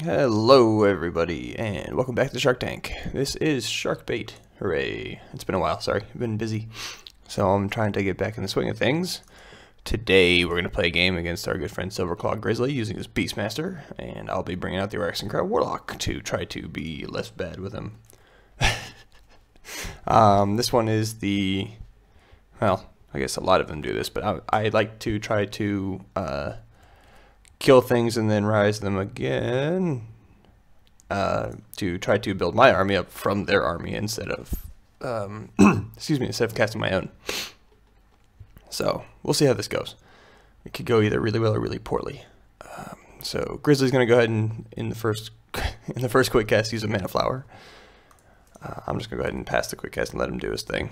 Hello everybody, and welcome back to Shark Tank. This is Sharkbait. Hooray. It's been a while, sorry. I've been busy. So I'm trying to get back in the swing of things. Today we're going to play a game against our good friend Silverclawgrizzly using his Beastmaster, and I'll be bringing out the Arcane Warlock to try to be less bad with him. This one is the, well, I guess a lot of them do this, but I like to try to kill things and then rise them again to try to build my army up from their army instead of excuse me, instead of casting my own. So we'll see how this goes. It could go either really well or really poorly. So Grizzly's gonna go ahead and in the first quick cast use a mana flower. I'm just gonna go ahead and pass the quick cast and let him do his thing.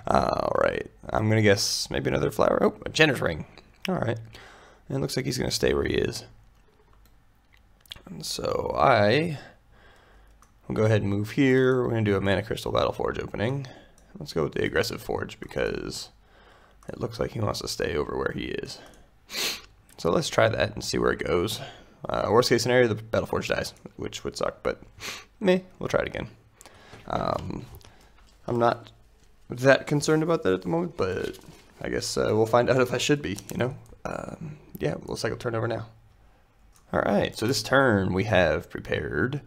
Alright, I'm gonna guess maybe another flower. Oh, a Jenner's ring. Alright. And it looks like he's gonna stay where he is. And so will go ahead and move here. We're gonna do a Mana Crystal Battle Forge opening. Let's go with the aggressive forge because it looks like he wants to stay over where he is. So let's try that and see where it goes. Worst case scenario, the Battle Forge dies, which would suck, but meh, we'll try it again. I'm not that concerned about that at the moment, but I guess we'll find out if I should be, you know. Yeah, we'll cycle turnover now. Alright, so this turn we have prepared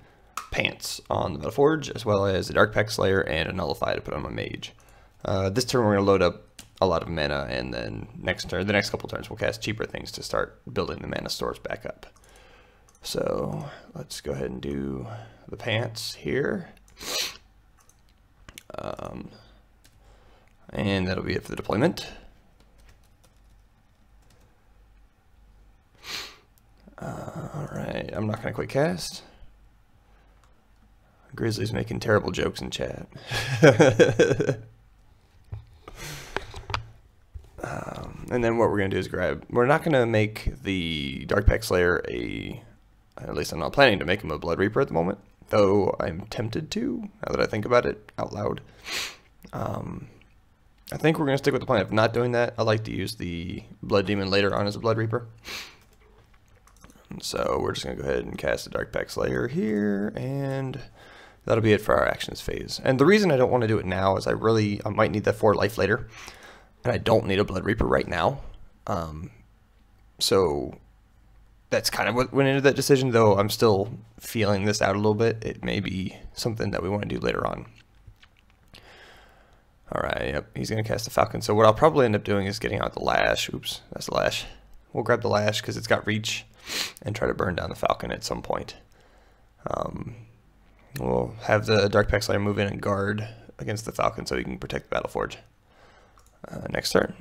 pants on the Battle Forge, as well as a Dark Pact Slayer and a Nullify to put on my mage. This turn we're going to load up a lot of mana, and then the next couple turns we'll cast cheaper things to start building the mana stores back up. So let's go ahead and do the pants here. And that'll be it for the deployment. Alright, I'm not going to quick cast. Grizzly's making terrible jokes in chat. And then what we're going to do is we're not going to make the Dark Pact Slayer at least I'm not planning to make him a Blood Reaper at the moment, though I'm tempted to, now that I think about it out loud. I think we're going to stick with the plan of not doing that. I like to use the Blood Demon later on as a Blood Reaper. And so we're just going to go ahead and cast the Dark Pact Slayer here, and that'll be it for our actions phase. And the reason I don't want to do it now is I might need that 4 life later, and I don't need a Blood Reaper right now. So that's kind of what went into that decision, though I'm still feeling this out a little bit. It may be something that we want to do later on. Alright, yep, he's going to cast the Falcon. So what I'll probably end up doing is getting out the Lash. Oops, that's the Lash. We'll grab the Lash because it's got reach and try to burn down the Falcon at some point. We'll have the Dark Pact Slayer move in and guard against the Falcon so he can protect the Battle Forge. Next turn.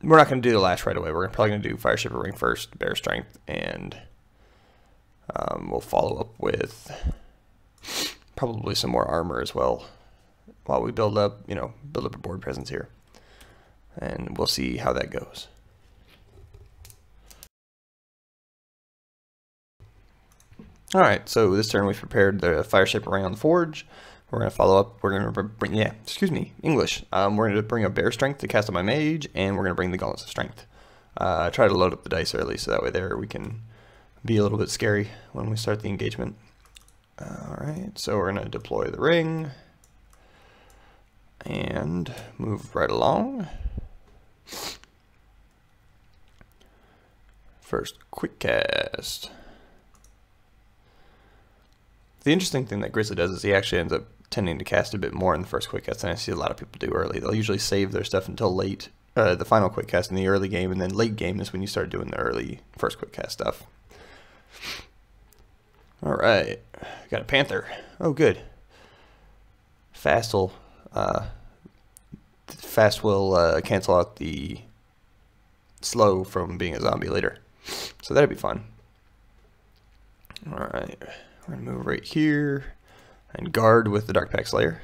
We're not going to do the Lash right away. We're probably going to do Fire Shipper Ring first, Bear Strength, and we'll follow up with probably some more armor as well while we build up a board presence here. And we'll see how that goes. Alright, so this turn we've prepared the Fire Shipper Ring on the Forge. We're going to follow up, we're going to bring, English. We're going to bring a Bear Strength to cast on my mage, and we're going to bring the Gauntlets of Strength. Try to load up the dice early, so that way we can be a little bit scary when we start the engagement. Alright, so we're going to deploy the ring, and move right along. First quick cast. The interesting thing that Grizzly does is he actually ends up tending to cast a bit more in the first quick cast than I see a lot of people do early. They'll usually save their stuff until late, the final quick cast in the early game, and then late game is when you start doing the early first quick cast stuff. Alright, got a Panther. Oh, good. Fast will cancel out the slow from being a zombie later. So that'd be fun. Alright. We're going to move right here and guard with the Dark Pact Slayer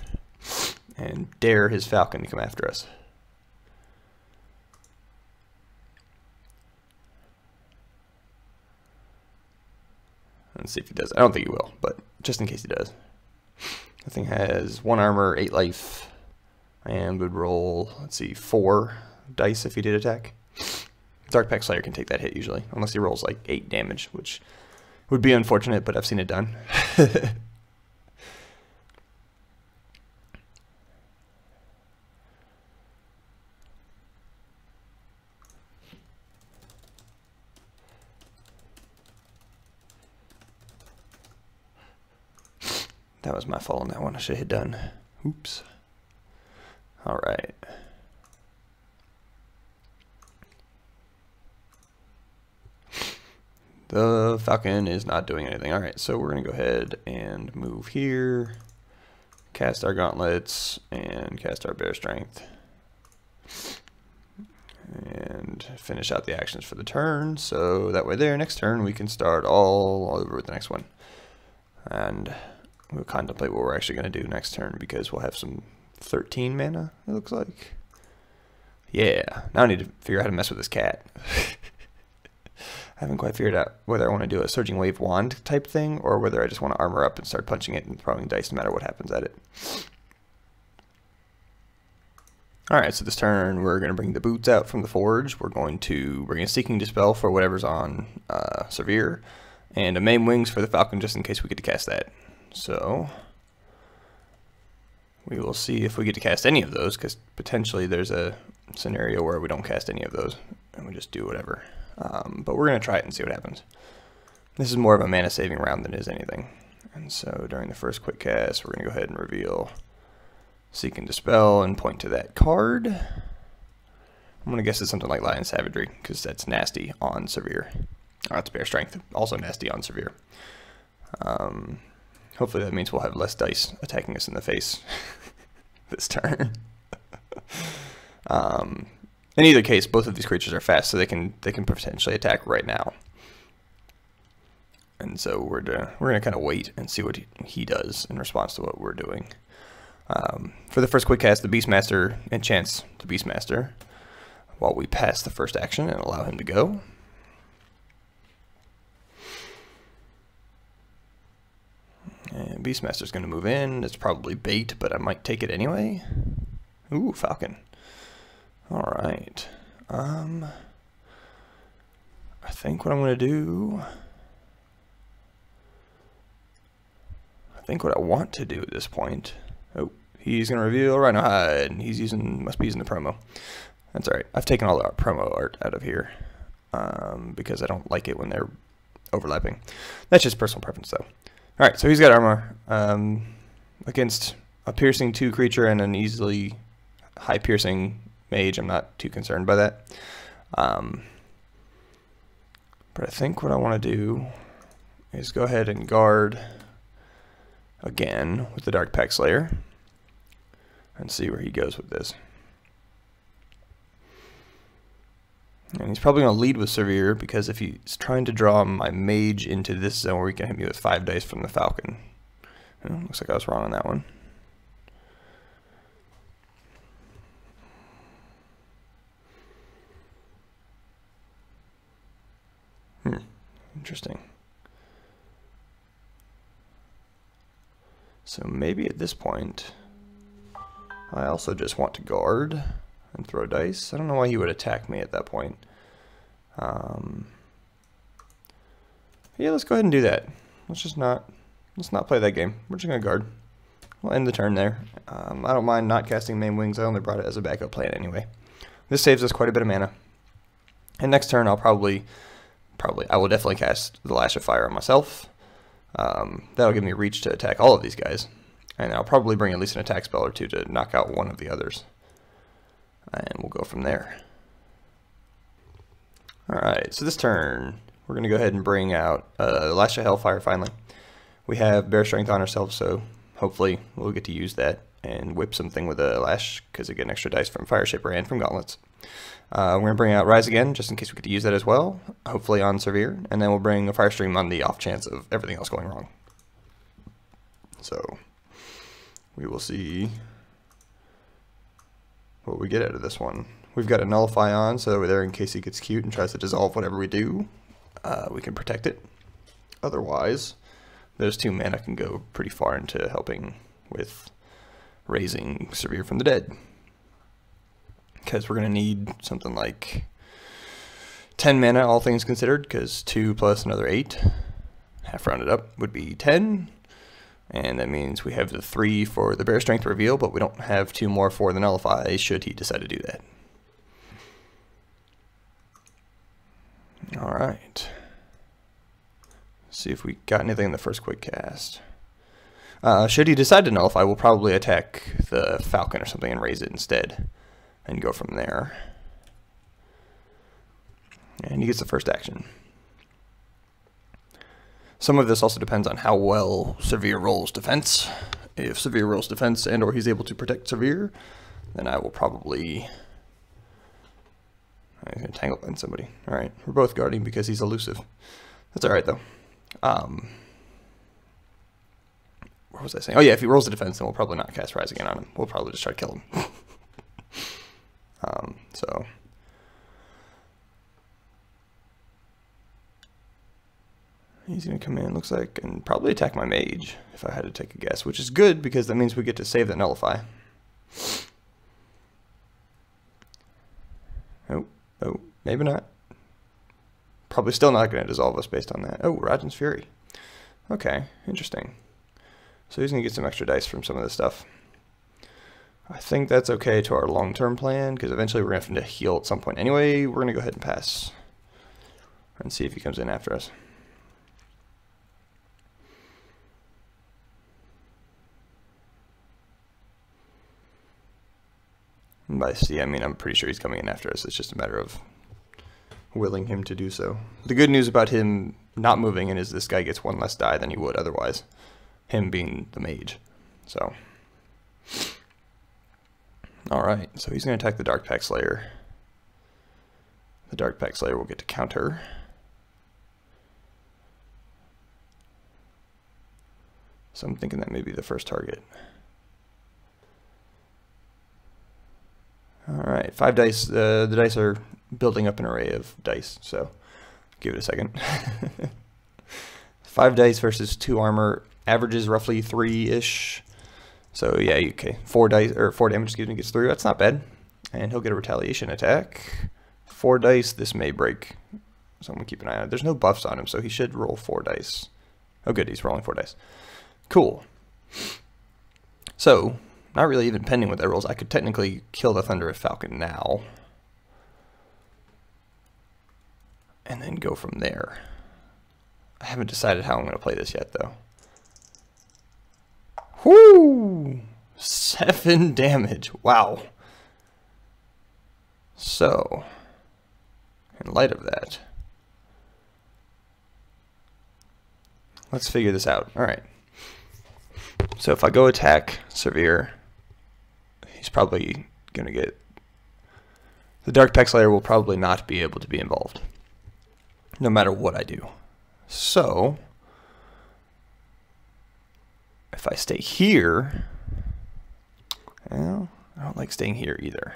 and dare his Falcon to come after us. Let's see if he does. I don't think he will, but just in case he does. The thing has 1 armor, 8 life, and would roll, let's see, 4 dice if he did attack. Dark Pact Slayer can take that hit usually, unless he rolls like 8 damage, which would be unfortunate, but I've seen it done. That was my fault on that one. I should have hit done. Oops. All right. The Falcon is not doing anything. All right, so we're going to go ahead and move here, cast our gauntlets, and cast our bear strength. And finish out the actions for the turn, so that way there, next turn, we can start all over with the next one. And we'll contemplate what we're actually going to do next turn, because we'll have some 13 mana, it looks like. Yeah, now I need to figure out how to mess with this cat. I haven't quite figured out whether I want to do a Surging Wave Wand type thing, or whether I just want to armor up and start punching it and throwing dice no matter what happens at it. Alright, so this turn we're going to bring the boots out from the forge. We're going to bring a Seeking Dispel for whatever's on Severe, and a Maim Wings for the Falcon just in case we get to cast that. So we will see if we get to cast any of those, because potentially there's a scenario where we don't cast any of those and we just do whatever. But we're going to try it and see what happens. This is more of a mana saving round than it is anything. And so during the first quick cast, we're going to go ahead and reveal Seek and Dispel and point to that card. I'm going to guess it's something like Lion Savagery, because that's nasty on Severe. Oh, it's Bear Strength, also nasty on Severe. Hopefully that means we'll have less dice attacking us in the face this turn. In either case, both of these creatures are fast, so they can potentially attack right now. And so we're gonna kind of wait and see what he does in response to what we're doing. For the first quick cast, the Beastmaster enchants the Beastmaster while we pass the first action and allow him to go. And Beastmaster's going to move in. It's probably bait, but I might take it anyway. Ooh, Falcon. Alright. I think what I'm going to do... I think what I want to do at this point... Oh, he's going to reveal Rhino Hide, and he's must be using the promo. That's alright. I've taken all the promo art out of here, because I don't like it when they're overlapping. That's just personal preference, though. Alright, so he's got armor against a piercing 2 creature and an easily high piercing mage. I'm not too concerned by that. But I think what I want to do is go ahead and guard again with the Dark Pact Slayer and see where he goes with this. And he's probably going to lead with Severe, because if he's trying to draw my mage into this zone where he can hit me with 5 dice from the Falcon. Well, looks like I was wrong on that one. Interesting. So maybe at this point, I also just want to guard and throw dice. I don't know why he would attack me at that point. Yeah, let's go ahead and do that. Let's not play that game. We're just gonna guard. We'll end the turn there. I don't mind not casting Maim Wings. I only brought it as a backup plan anyway. This saves us quite a bit of mana. And next turn, I will definitely cast the Lash of Fire on myself. That'll give me reach to attack all of these guys. And I'll probably bring at least an attack spell or two to knock out one of the others. And we'll go from there. Alright, so this turn, we're going to go ahead and bring out Lash of Hellfire finally. We have Bear Strength on ourselves, so hopefully we'll get to use that and whip something with a Lash, because we get an extra dice from Fire Shaper and from Gauntlets. We're going to bring out Rise again, just in case we get to use that as well, hopefully on Severe, and then we'll bring a Fire Stream on the off chance of everything else going wrong. So, we will see what we get out of this one. We've got a Nullify on, so we're there in case he gets cute and tries to dissolve whatever we do. We can protect it. Otherwise, those 2 mana can go pretty far into helping with raising Severe from the dead. because we're going to need something like 10 mana, all things considered, because 2 plus another 8, half rounded up, would be 10. And that means we have the 3 for the Bear Strength reveal, but we don't have 2 more for the Nullify, should he decide to do that. Alright. See if we got anything in the first quick cast. Should he decide to Nullify, we'll probably attack the Falcon or something and raise it instead, and go from there. And he gets the first action. Some of this also depends on how well Severe rolls defense. If Severe rolls defense and or he's able to protect Severe, then I will probably... I'm going to tangle in somebody. Alright, we're both guarding because he's elusive. That's alright though. What was I saying? Oh yeah, if he rolls the defense, then we'll probably not cast Rise Again on him. We'll probably just try to kill him. So... he's going to come in, looks like, and probably attack my mage, if I had to take a guess, which is good, because that means we get to save that Nullify. Oh, maybe not. Probably still not going to dissolve us based on that. Oh, Rajan's Fury. Okay, interesting. So he's going to get some extra dice from some of this stuff. I think that's okay to our long-term plan, because eventually we're going to have to heal at some point anyway. We're going to go ahead and pass and see if he comes in after us. And by see, I mean I'm pretty sure he's coming in after us. It's just a matter of willing him to do so. The good news about him not moving in is this guy gets 1 less die than he would otherwise, him being the mage. So, alright, so he's going to attack the Dark Pact Slayer. The Dark Pact Slayer will get to counter. So I'm thinking that may be the first target. Alright, 5 dice. The dice are building up an array of dice, so give it a second. 5 dice versus 2 armor, averages roughly 3-ish. So yeah, okay, 4 dice, or 4 damage, excuse me, gets through. That's not bad. And he'll get a retaliation attack. 4 dice, this may break. So I'm going to keep an eye on it. There's no buffs on him, so he should roll 4 dice. Oh good, he's rolling 4 dice. Cool. So... not really even pending what that rolls. I could technically kill the Thunderous Falcon now. And then go from there. I haven't decided how I'm going to play this yet, though. Whoo! 7 damage. Wow. So, in light of that, let's figure this out. Alright. So if I go attack Severe... he's probably going to get... the Dark Pact Slayer will probably not be able to be involved, no matter what I do. So, if I stay here... well, I don't like staying here either.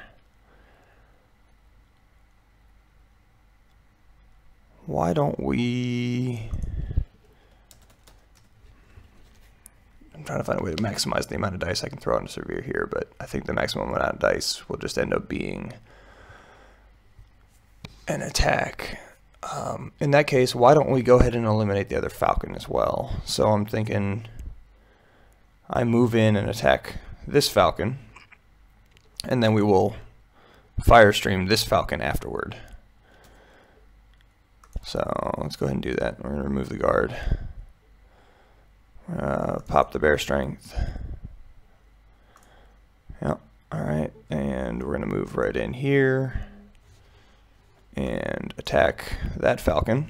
Why don't we... I'm trying to find a way to maximize the amount of dice I can throw into Severe here, but I think the maximum amount of dice will just end up being an attack. In that case, why don't we go ahead and eliminate the other Falcon as well? So I'm thinking I move in and attack this Falcon, and then we will Fire Stream this Falcon afterward. So let's go ahead and do that. We're going to remove the guard. Pop the Bear Strength. Yep. Alright, and we're going to move right in here and attack that Falcon.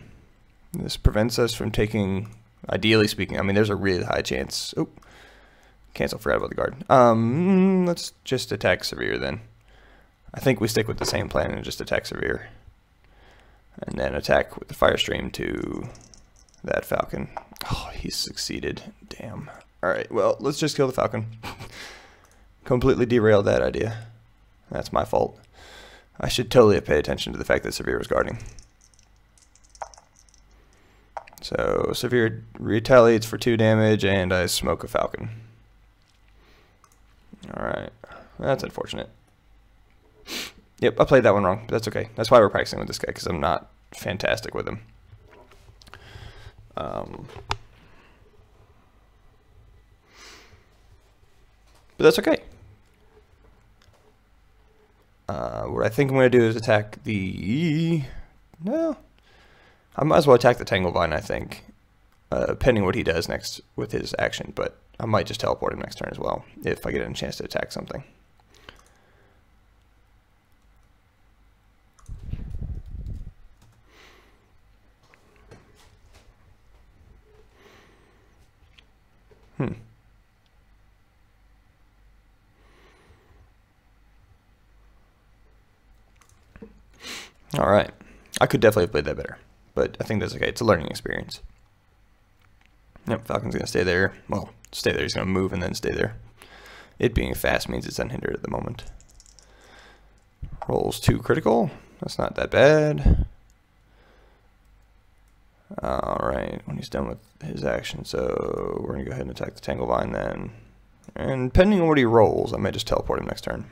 This prevents us from taking, ideally speaking, I mean there's a really high chance. Oh, cancel, forgot about the guard. Let's just attack Severe then. I think we stick with the same plan and just attack Severe. And then attack with the Fire Stream to that Falcon. Oh, he's succeeded. Damn. Alright, well, let's just kill the Falcon. Completely derailed that idea. That's my fault. I should totally have paid attention to the fact that Severe was guarding. So, Severe retaliates for 2 damage, and I smoke a Falcon. Alright. That's unfortunate. Yep, I played that one wrong, but that's okay. That's why we're practicing with this guy, because I'm not fantastic with him. But that's okay. What I think I'm going to do is attack the... No. I might as well attack the Tangle Vine, I think. Pending what he does next with his action, but I might just teleport him next turn as well, if I get a chance to attack something. Alright. I could definitely have played that better, but I think that's okay. It's a learning experience. Yep, Falcon's going to stay there. Well, stay there. He's going to move and then stay there. It being fast means it's unhindered at the moment. Rolls 2 critical. That's not that bad. Alright, when he's done with his action, so we're going to go ahead and attack the Tangle Vine then. And depending on what he rolls, I might just teleport him next turn.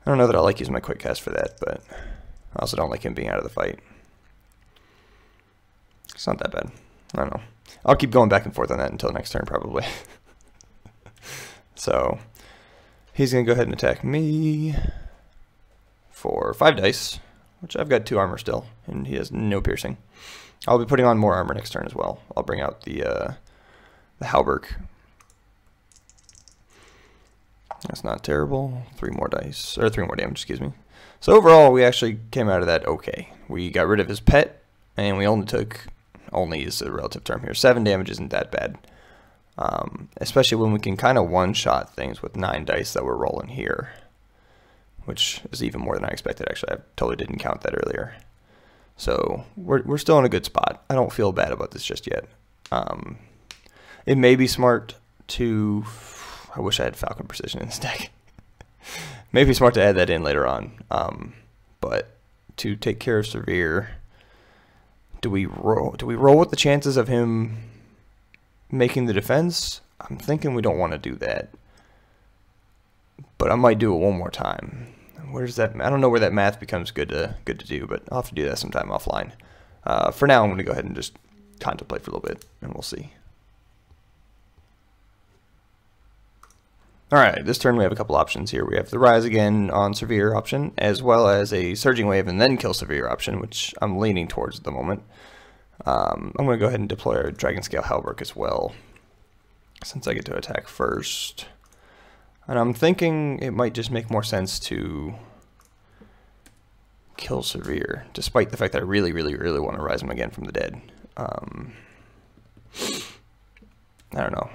I don't know that I like using my quick cast for that, but I also don't like him being out of the fight. It's not that bad. I don't know. I'll keep going back and forth on that until next turn, probably. So, he's going to go ahead and attack me for 5 dice, which I've got 2 armor still, and he has no piercing. I'll be putting on more armor next turn as well. I'll bring out the Halberg. That's not terrible. 3 more dice, or 3 more damage, excuse me. So overall, we actually came out of that okay. We got rid of his pet, and we only took, only is a relative term here, 7 damage isn't that bad. Especially when we can kind of one-shot things with 9 dice that we're rolling here, which is even more than I expected, actually. I totally didn't count that earlier. So we're still in a good spot. I don't feel bad about this just yet. It may be smart to... I wish I had Falcon Precision in this deck. Maybe smart to add that in later on. But to take care of Severe, do we roll with the chances of him making the defense? I'm thinking we don't want to do that. But I might do it one more time. Where's that? I don't know where that math becomes good to do, but I'll have to do that sometime offline. For now, I'm going to go ahead and just contemplate for a little bit, and we'll see. Alright, this turn we have a couple options here. We have the Rise Again on Severe option, as well as a Surging Wave and then Kill Severe option, which I'm leaning towards at the moment. I'm going to go ahead and deploy our Dragon Scale Halberg as well, since I get to attack first. And I'm thinking it might just make more sense to kill Severe, despite the fact that I really want to rise him again from the dead. I don't know.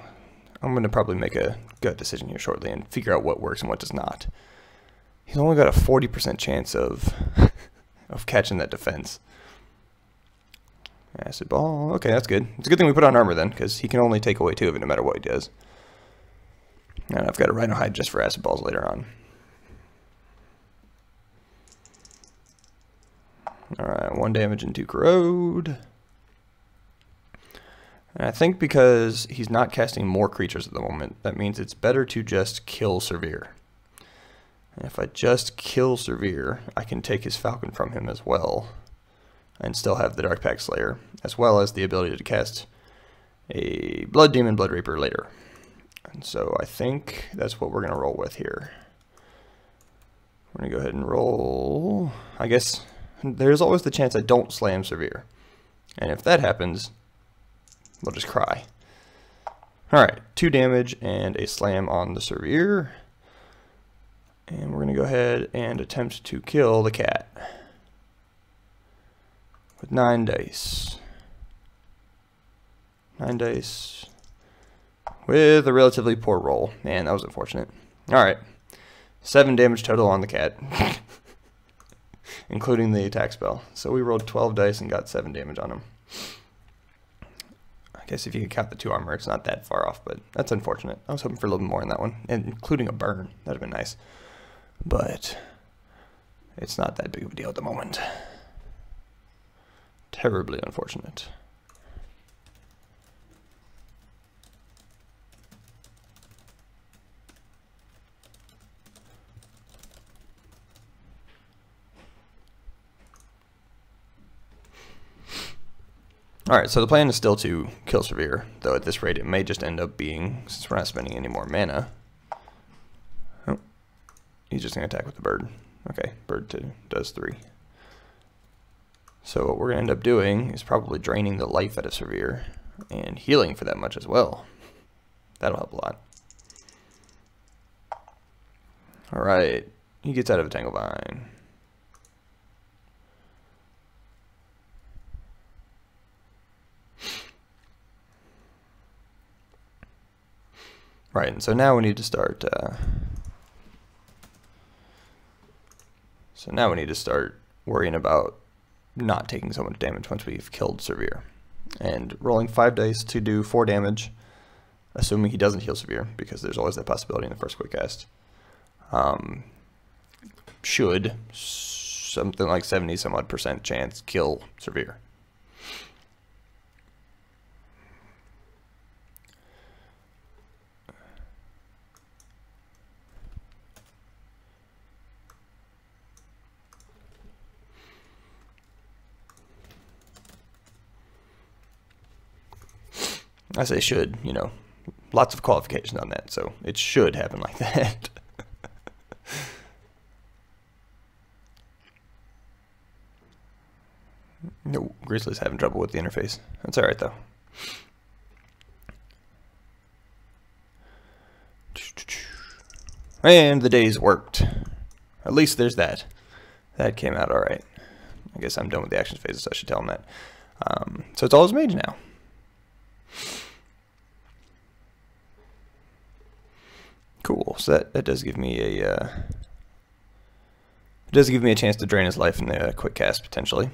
I'm going to probably make a gut decision here shortly and figure out what works and what does not. He's only got a 40% chance of catching that defense. Acid Ball. Okay, that's good. It's a good thing we put on armor then, because he can only take away 2 of it no matter what he does. And I've got a Rhino Hide just for Acid Balls later on. Alright, 1 damage and 2 corrode. And I think because he's not casting more creatures at the moment, that means it's better to just kill Severe. And if I just kill Severe, I can take his Falcon from him as well, and still have the Dark Pact Slayer, as well as the ability to cast a Blood Demon, Blood Reaper later. And so I think that's what we're going to roll with here. We're going to go ahead and roll. I guess there's always the chance I don't slam Severe. And if that happens, we'll just cry. Alright, 2 damage and a slam on the Severe. And we're going to go ahead and attempt to kill the cat with 9 dice. 9 dice with a relatively poor roll. Man, that was unfortunate. Alright, 7 damage total on the cat, including the attack spell. So we rolled 12 dice and got 7 damage on him. I guess if you could count the 2 armor, it's not that far off, but that's unfortunate. I was hoping for a little bit more in that one, and including a burn. That would have been nice. But it's not that big of a deal at the moment. Terribly unfortunate. Alright, so the plan is still to kill Severe, though at this rate it may just end up being, since we're not spending any more mana. Oh, he's just going to attack with the bird. Okay, bird 2 does 3. So what we're going to end up doing is probably draining the life out of Severe, and healing for that much as well. That'll help a lot. Alright, he gets out of a Tanglevine. Right, and so now we need to start. Worrying about not taking so much damage once we've killed Severe, and rolling 5 dice to do 4 damage, assuming he doesn't heal Severe, because there's always that possibility in the first quick cast. Should something like 70 some odd % chance kill Severe. I say should, you know, lots of qualifications on that, so it should happen like that. No, Grizzly's having trouble with the interface. That's alright though. And the days worked. At least there's that. That came out alright. I guess I'm done with the action phases, so I should tell him that. So it's all his mage now. Cool. So that does give me a chance to drain his life in the quick cast potentially.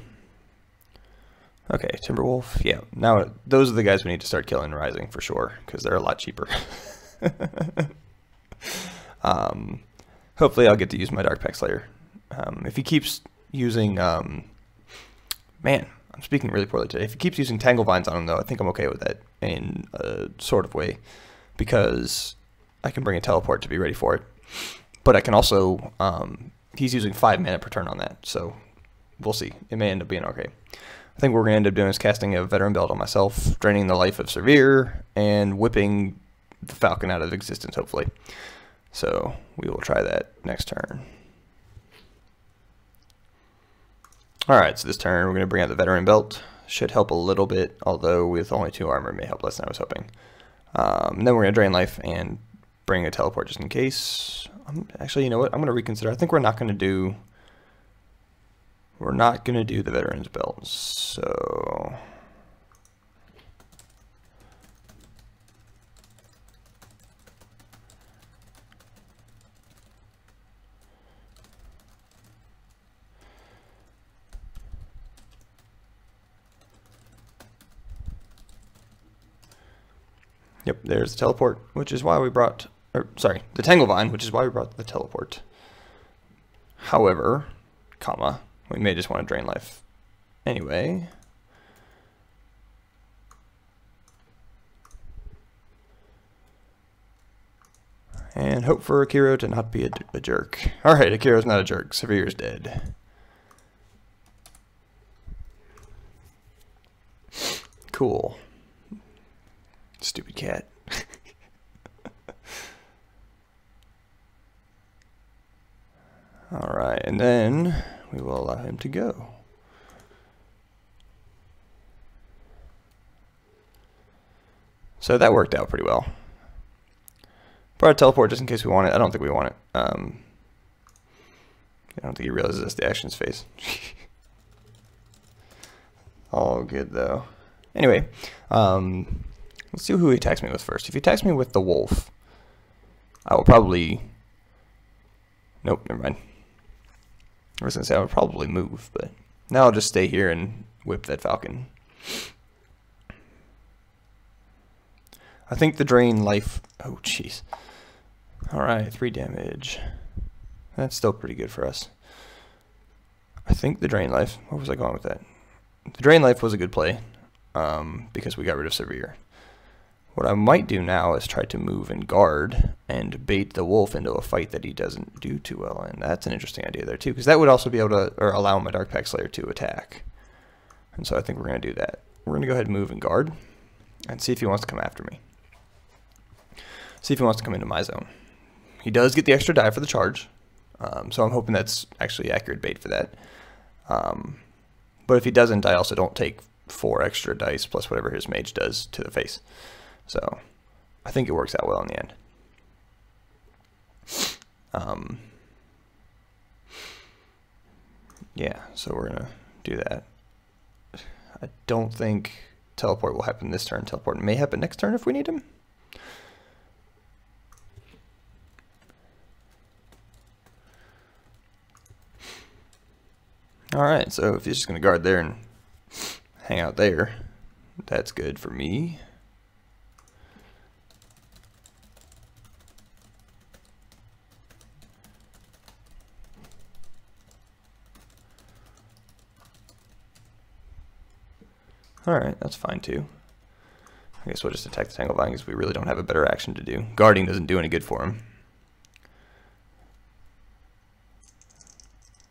Okay, Timberwolf. Yeah. Now those are the guys we need to start killing in Rising for sure, because they're a lot cheaper. Hopefully I'll get to use my Dark Pact Slayer. If he keeps using man, I'm speaking really poorly today. If he keeps using Tanglevines on him though, I think I'm okay with that in a sort of way, because I can bring a teleport to be ready for it. But I can also, he's using 5 mana per turn on that, so we'll see. It may end up being okay. I think what we're going to end up doing is casting a Veteran Belt on myself, draining the life of Severe, and whipping the Falcon out of existence, hopefully. So we will try that next turn. Alright, so this turn we're going to bring out the Veteran Belt. Should help a little bit, although with only 2 armor it may help less than I was hoping. And then we're going to drain life and bring a teleport just in case. Actually, you know what? I'm going to reconsider. I think we're not going to do the Veteran's Belt. So yep, there's the teleport, which is why we brought, the Tanglevine, which is why we brought the teleport. However, we may just want to drain life anyway. And hope for Akiro to not be a jerk. Alright, Akiro's not a jerk. Severe's dead. Cool. Stupid cat. Alright, and then we will allow him to go. So that worked out pretty well. Brought a teleport just in case we want it. I don't think we want it. I don't think he realizes that's the actions phase. All good though. Anyway, let's see who he attacks me with first. If he attacks me with the wolf, I will probably... Nope, never mind. I was going to say I would probably move, but now I'll just stay here and whip that falcon. I think the drain life... Oh, jeez. Alright, 3 damage. That's still pretty good for us. I think the drain life... Where was I going with that? The drain life was a good play, because we got rid of Severe. What I might do now is try to move and guard and bait the wolf into a fight that he doesn't do too well in. That's an interesting idea there too, because that would also be able to allow my Dark Pact Slayer to attack. And so I think we're going to do that. we're going to go ahead and move and guard and see if he wants to come after me. See if he wants to come into my zone. He does get the extra die for the charge, so I'm hoping that's actually accurate bait for that. But if he doesn't, I also don't take 4 extra dice plus whatever his mage does to the face. So I think it works out well in the end. Yeah, so we're gonna do that. I don't think teleport will happen this turn. Teleport may happen next turn if we need him. Alright, so if he's just gonna guard there and hang out there, that's good for me. Alright, that's fine too. I guess we'll just attack the Tanglevine because we really don't have a better action to do. Guarding doesn't do any good for him,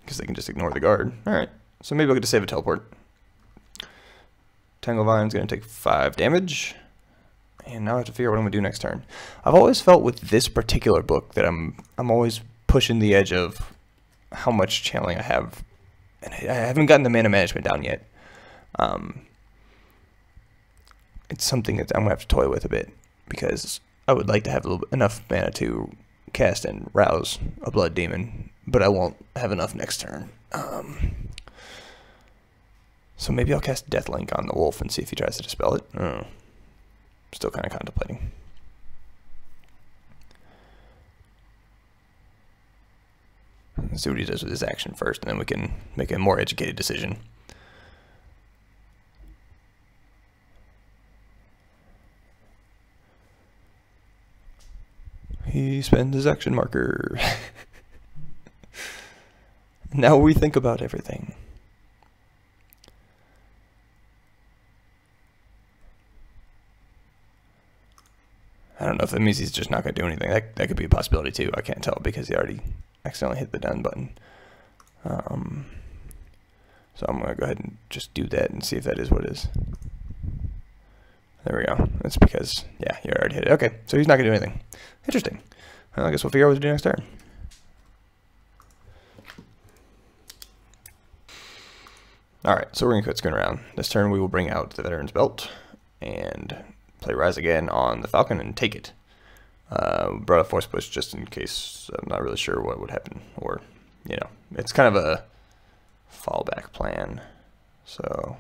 because they can just ignore the guard. Alright, so maybe I'll get to save a teleport. Tanglevine's going to take 5 damage. And now I have to figure out what I'm going to do next turn. I've always felt with this particular book that I'm always pushing the edge of how much channeling I have. And I haven't gotten the mana management down yet. It's something that I'm going to have to toy with a bit, because I would like to have enough mana to cast and rouse a blood demon, but I won't have enough next turn. So maybe I'll cast Deathlink on the wolf and see if he tries to dispel it. Still kind of contemplating. Let's see what he does with his action first, and then we can make a more educated decision. He spends his action marker. Now we think about everything. I don't know if that means he's just not going to do anything. That could be a possibility too. I can't tell because he already accidentally hit the done button. So I'm going to go ahead and just do that and see if that is what it is. There we go. That's because, yeah, you already hit it. Okay, so he's not going to do anything. Interesting. Well, I guess we'll figure out what to do next turn. Alright, so we're going to quit screwing around. This turn we will bring out the Veteran's Belt and play Rise Again on the Falcon and take it. Brought up Force Push just in case I'm not really sure what would happen. Or, you know, it's kind of a fallback plan. So,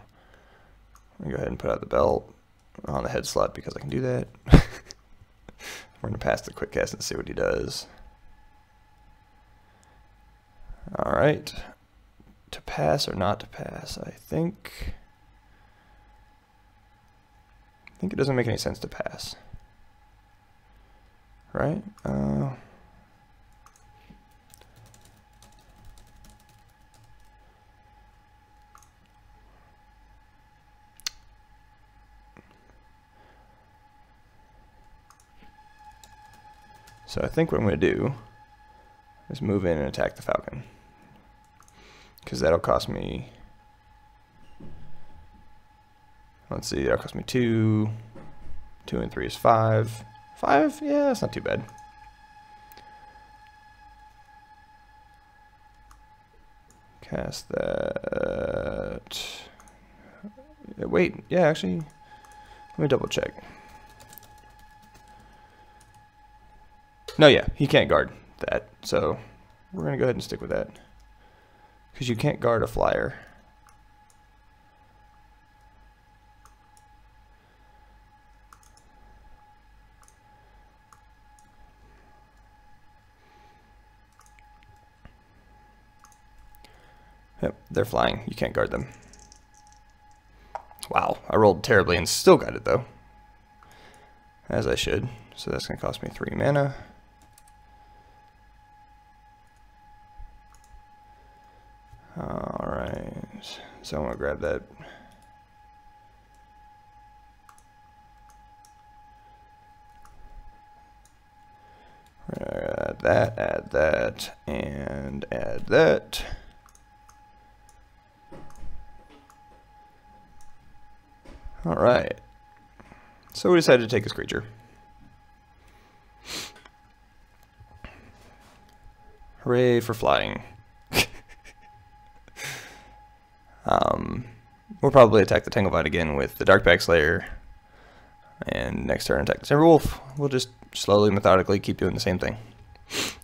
I'm going to go ahead and put out the belt on the head slot because I can do that. We're going to pass the quick cast and see what he does. Alright. To pass or not to pass? I think it doesn't make any sense to pass. Right? So I think what I'm going to do is move in and attack the Falcon, because that'll cost me, let's see, that'll cost me 2. 2 and 3 is 5. 5? Yeah, that's not too bad. Cast that. Wait, yeah, actually, let me double check. No, yeah, he can't guard that, so we're going to go ahead and stick with that. Because you can't guard a flyer. Yep, they're flying. You can't guard them. Wow, I rolled terribly and still got it though. As I should. So that's going to cost me 3 mana. Alright, so I'm going to grab that. Add that, and add that. Alright. So we decided to take this creature. Hooray for flying. We'll probably attack the Tanglevine again with the Darkback Slayer. And next turn attack the Timberwolf. We'll just slowly, methodically keep doing the same thing.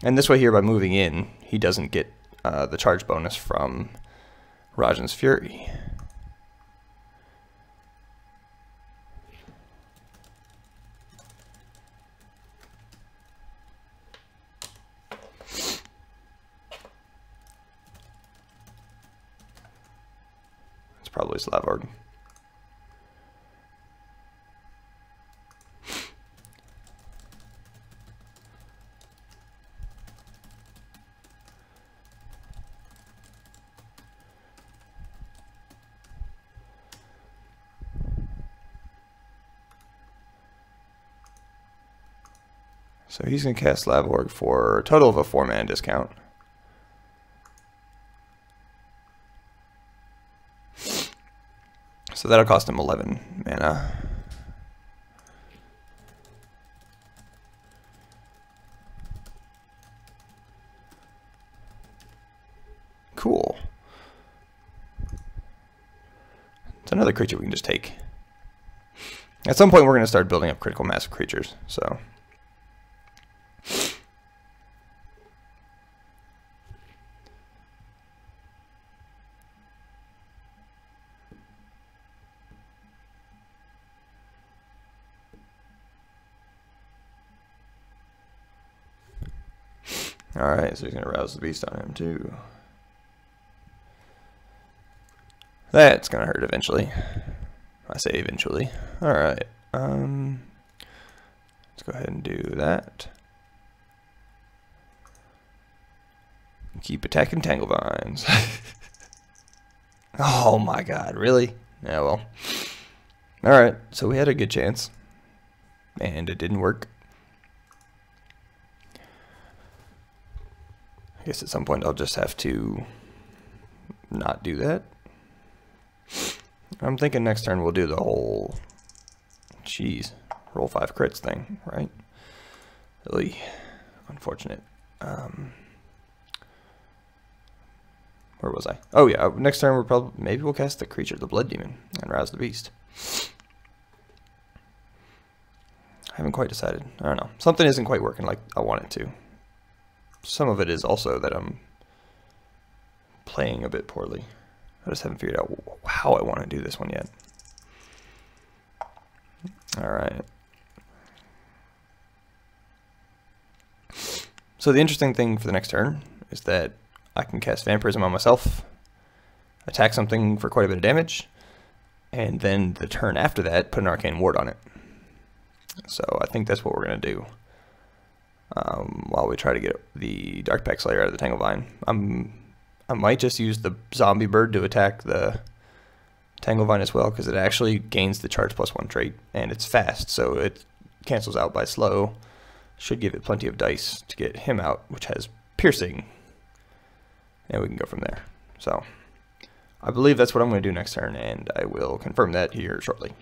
And this way here, by moving in, he doesn't get the charge bonus from Rajan's Fury. It's probably Slavord. So he's going to cast Slavorg for a total of a 4-mana discount. So that'll cost him 11 mana. Cool. It's another creature we can just take. At some point we're going to start building up critical mass of creatures, so... Alright, so he's going to rouse the beast on him too. That's going to hurt eventually. I say eventually. Alright, let's go ahead and do that. Keep attacking Tanglevines. Oh my god, really? Yeah, well. Alright, so we had a good chance. And it didn't work. I guess at some point I'll just have to not do that. I'm thinking next turn we'll do the whole, jeez, roll 5 crits thing, right? Really unfortunate. Where was I? Oh yeah, next turn maybe we'll cast the creature, the Blood Demon, and rouse the beast. I haven't quite decided. I don't know. Something isn't quite working like I want it to. Some of it is also that I'm playing a bit poorly. I just haven't figured out how I want to do this one yet. Alright. So the interesting thing for the next turn is that I can cast Vampirism on myself, attack something for quite a bit of damage, and then the turn after that, put an Arcane Ward on it. So I think that's what we're going to do. While we try to get the Darkback Slayer out of the Tanglevine. I might just use the Zombie Bird to attack the Tanglevine as well, because it actually gains the charge +1 trait, and it's fast, so it cancels out by slow. Should give it plenty of dice to get him out, which has piercing, and we can go from there. So I believe that's what I'm going to do next turn, and I will confirm that here shortly.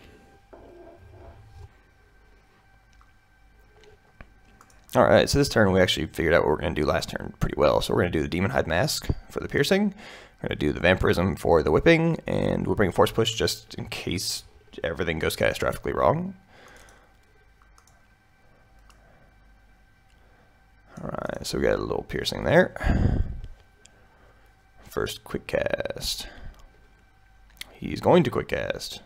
Alright, so this turn we actually figured out what we're going to do last turn pretty well. So we're going to do the Demon Hide Mask for the piercing. We're going to do the Vampirism for the whipping, and we'll bring Force Push just in case everything goes catastrophically wrong. Alright, so we got a little piercing there. First quick cast. He's going to quick cast.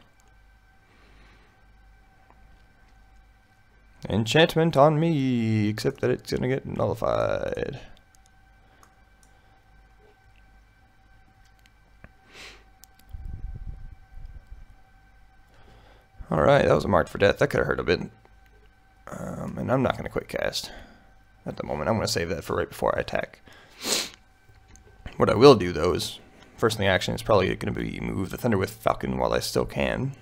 Enchantment on me, except that it's going to get nullified. Alright, that was a Marked for Death. That could have hurt a bit. And I'm not going to quick cast at the moment. I'm going to save that for right before I attack. What I will do, though, is first thing action is probably going to be move the Thunderwith Falcon while I still can.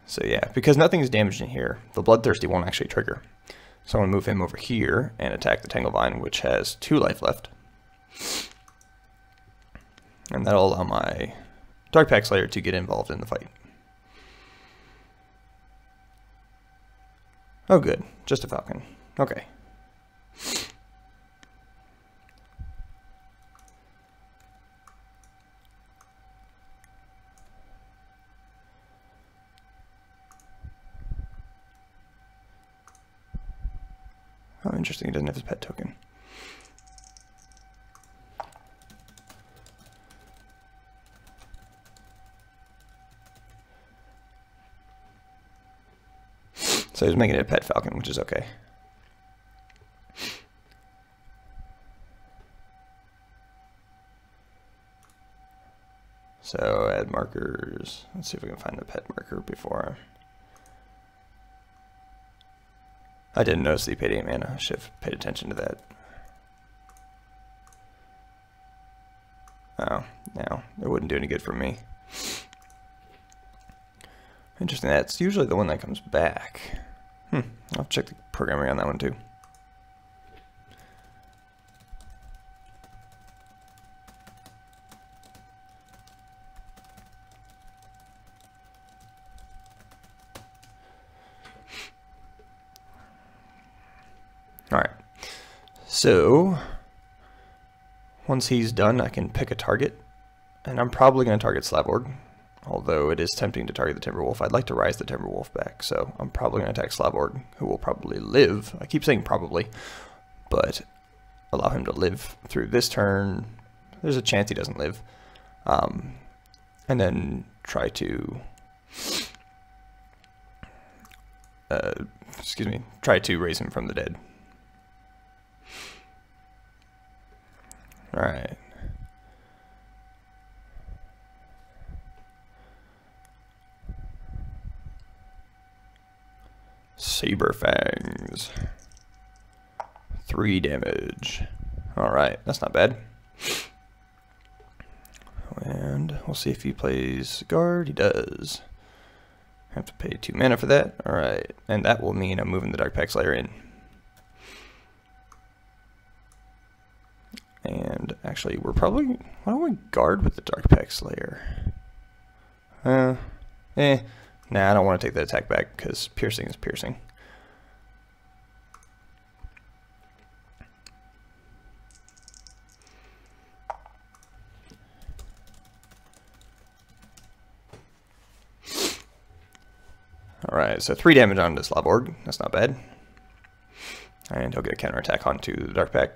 So yeah, because nothing's damaged in here, the Bloodthirsty won't actually trigger. So I'm going to move him over here and attack the Tanglevine, which has 2 life left. And that'll allow my Darkpack Slayer to get involved in the fight. Oh good, just a falcon. Okay. Oh, interesting, he doesn't have his pet token. So he's making it a pet falcon, which is okay. So add markers. Let's see if we can find the pet marker before. I didn't notice that he paid 8 mana. I should have paid attention to that. Oh, no, it wouldn't do any good for me. Interesting, that's usually the one that comes back. I'll check the programming on that one too. Alright, so once he's done, I can pick a target, and I'm probably going to target Slabborg. Although it is tempting to target the Timberwolf. I'd like to rise the Timberwolf back, so I'm probably going to attack Slabborg, who will probably live. I keep saying probably, but allow him to live through this turn. There's a chance he doesn't live. And then try to... try to raise him from the dead. Alright. Saber Fangs. 3 damage. Alright, that's not bad. And we'll see if he plays guard. He does. Have to pay 2 mana for that. Alright, and that will mean I'm moving the Darkpack Slayer in. And actually, we're probably... Why don't we guard with the Darkpack Slayer? Nah, I don't want to take the attack back because piercing is piercing. Alright, so 3 damage onto Slabborg. That's not bad. And he'll get a counterattack onto the Darkpack.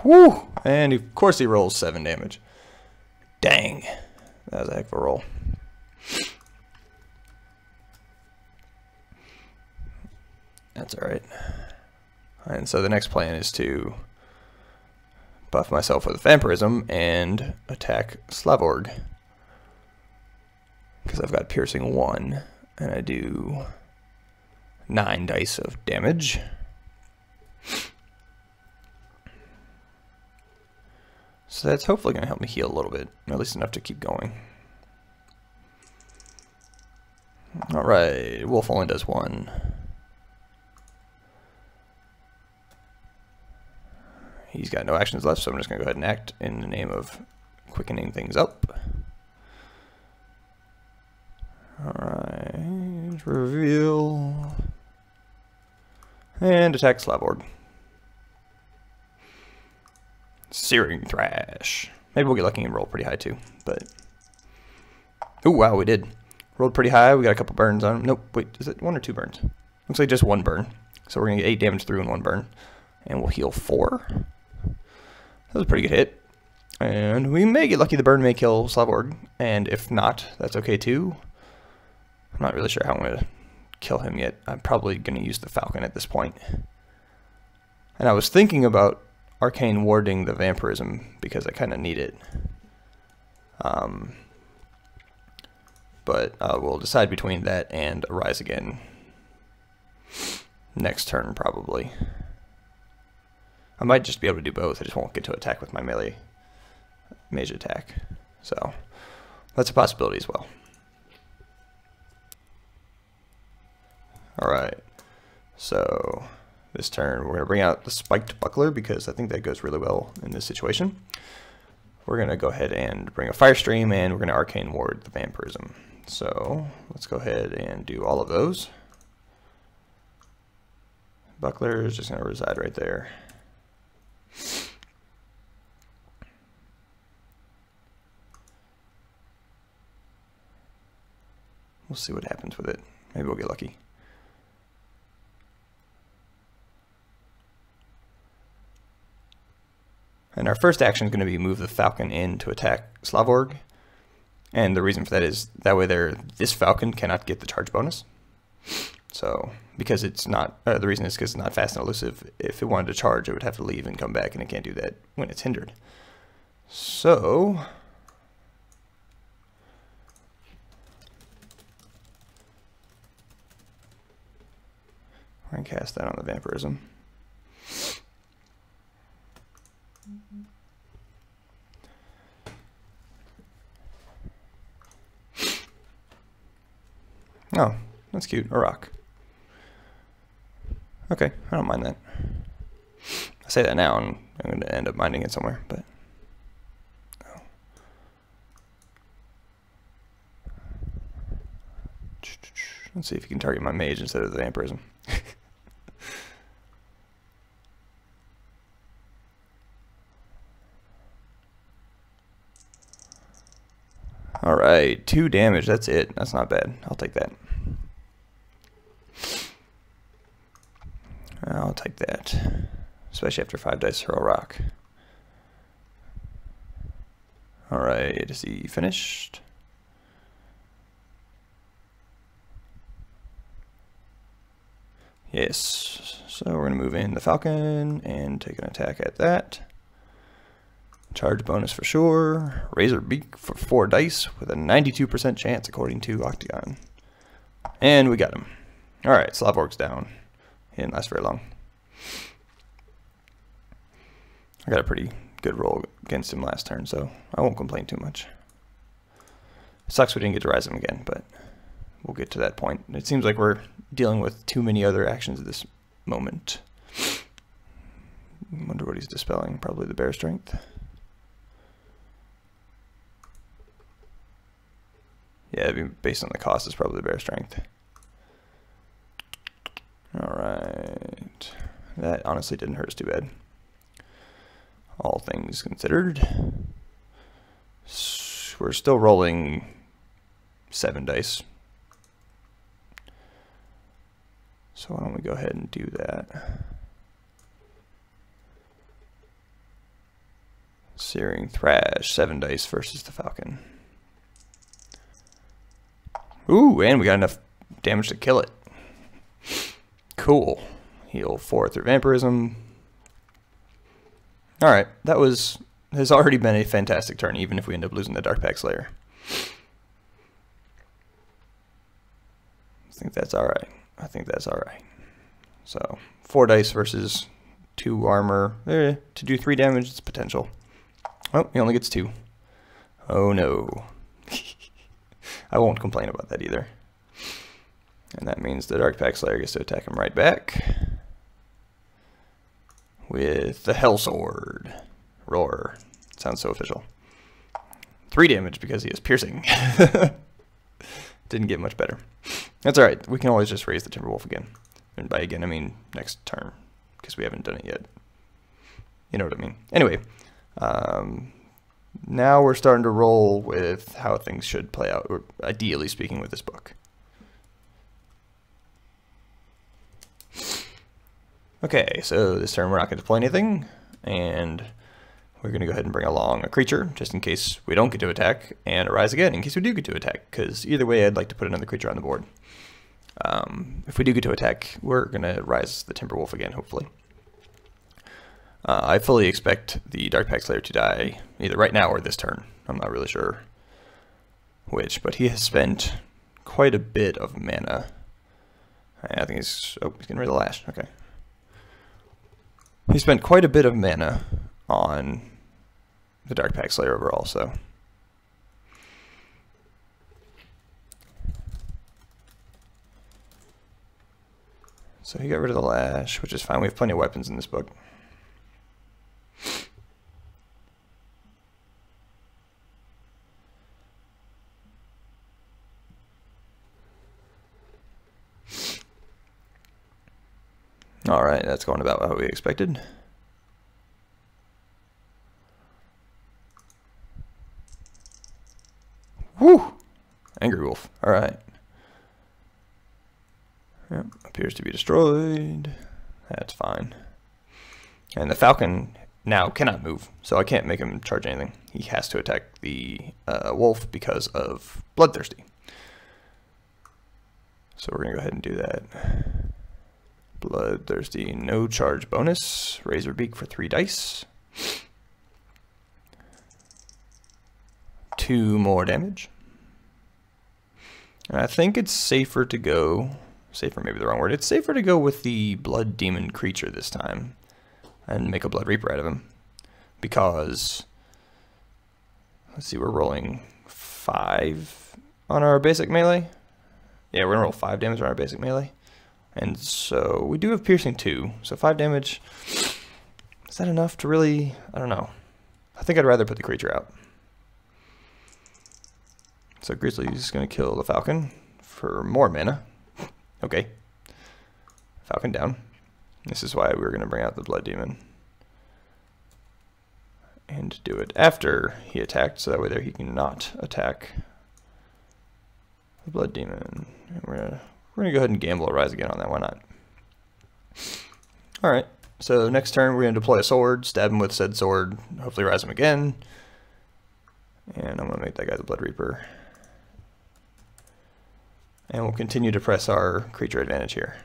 Whew! And of course he rolls 7 damage. Dang. That was a heck of a roll. That's alright. And so the next plan is to buff myself with Vampirism and attack Slabborg. Because I've got piercing 1, and I do 9 dice of damage. So that's hopefully going to help me heal a little bit, at least enough to keep going. Alright, Wolf only does 1. He's got no actions left, so I'm just going to go ahead and act in the name of quickening things up. Alright, reveal. And attack Slabborg. Searing Thrash. Maybe we'll get lucky and roll pretty high too, but... Oh wow, we did. Rolled pretty high, we got a couple burns on him. Nope, wait, is it 1 or 2 burns? Looks like just 1 burn. So we're going to get 8 damage through in 1 burn. And we'll heal 4. That was a pretty good hit. And we may get lucky the burn may kill Slabborg, and if not, that's okay too. I'm not really sure how I'm going to kill him yet. I'm probably going to use the Falcon at this point. And I was thinking about Arcane warding the Vampirism because I kind of need it. But we'll decide between that and a Rise Again next turn probably. I might just be able to do both. I just won't get to attack with my melee mage attack. So that's a possibility as well. Alright, so this turn we're going to bring out the Spiked Buckler because I think that goes really well in this situation. We're going to go ahead and bring a Fire Stream, and we're going to Arcane Ward the Vampirism. So let's go ahead and do all of those. Buckler is just going to reside right there. We'll see what happens with it. Maybe we'll get lucky. And our first action is going to be move the Falcon in to attack Slavborg. And the reason for that is that way this Falcon cannot get the charge bonus. So, because it's not, the reason is because it's not fast and elusive. If it wanted to charge, it would have to leave and come back, and it can't do that when it's hindered. So, we're going to cast that on the Vampirism. Oh, that's cute. A rock. Okay, I don't mind that. I say that now, and I'm going to end up minding it somewhere, but... Oh. Let's see if you can target my mage instead of the Vampirism. Alright, 2 damage, that's it. That's not bad. I'll take that. I'll take that. Especially after 5 dice throw a rock. Alright, is he finished? Yes. So we're going to move in the Falcon and take an attack at that. Charge bonus for sure. Razor Beak for 4 dice with a 92% chance according to Octagon. And we got him. Alright, Slavborg's down. He didn't last very long. I got a pretty good roll against him last turn, so I won't complain too much. Sucks we didn't get to rise him again, but we'll get to that point. It seems like we're dealing with too many other actions at this moment. I wonder what he's dispelling. Probably the Bear Strength. Yeah, I mean, based on the cost, it's probably the Bear Strength. Alright. That honestly didn't hurt us too bad. All things considered. We're still rolling 7 dice. So why don't we go ahead and do that. Searing Thrash, 7 dice versus the Falcon. Ooh, and we got enough damage to kill it. Cool. Heal 4 through Vampirism. Alright, that has already been a fantastic turn, even if we end up losing the Dark Pact Slayer. I think that's alright. I think that's alright. So, 4 dice versus 2 armor. To do 3 damage, it's potential. Oh, he only gets 2. Oh no. I won't complain about that either. And that means the Dark Pact Slayer gets to attack him right back with the Hell Sword. Roar. Sounds so official. 3 damage because he is piercing. Didn't get much better. That's alright. We can always just raise the Timberwolf again. And by again, I mean next turn, because we haven't done it yet. You know what I mean. Anyway, now we're starting to roll with how things should play out, or ideally speaking, with this book. Okay, so this turn we're not going to deploy anything, and we're going to go ahead and bring along a creature, just in case we don't get to attack, and a rise again, in case we do get to attack, because either way I'd like to put another creature on the board. If we do get to attack, we're going to rise the Timberwolf again, hopefully. I fully expect the Dark Pact Slayer to die either right now or this turn. I'm not really sure which, but he has spent quite a bit of mana. I think he's getting rid of the lash. Okay. He spent quite a bit of mana on the Dark Pact Slayer overall, so. So he got rid of the lash, which is fine. We have plenty of weapons in this book. Alright, that's going about how we expected. Woo! Angry Wolf. Alright. Yep, appears to be destroyed. That's fine. And the Falcon now cannot move, so I can't make him charge anything. He has to attack the wolf because of Bloodthirsty. So we're going to go ahead and do that. Bloodthirsty, no charge bonus. Razor Beak for 3 dice. 2 more damage. And I think it's safer to go... Safer may be the wrong word. It's safer to go with the Blood Demon creature this time and make a Blood Reaper out of him. Because... Let's see, we're rolling 5 on our basic melee. Yeah, we're going to roll 5 damage on our basic melee. And so we do have piercing 2, so 5 damage. Is that enough to really, I don't know. I think I'd rather put the creature out. So Grizzly's going to kill the Falcon for more mana. Okay. Falcon down. This is why we were going to bring out the Blood Demon. And do it after he attacked, so that way there he cannot attack the Blood Demon. And we're gonna go ahead and gamble a rise again on that, why not? Alright, so next turn we're gonna deploy a sword, stab him with said sword, hopefully rise him again. And I'm gonna make that guy the Blood Reaper. And we'll continue to press our creature advantage here.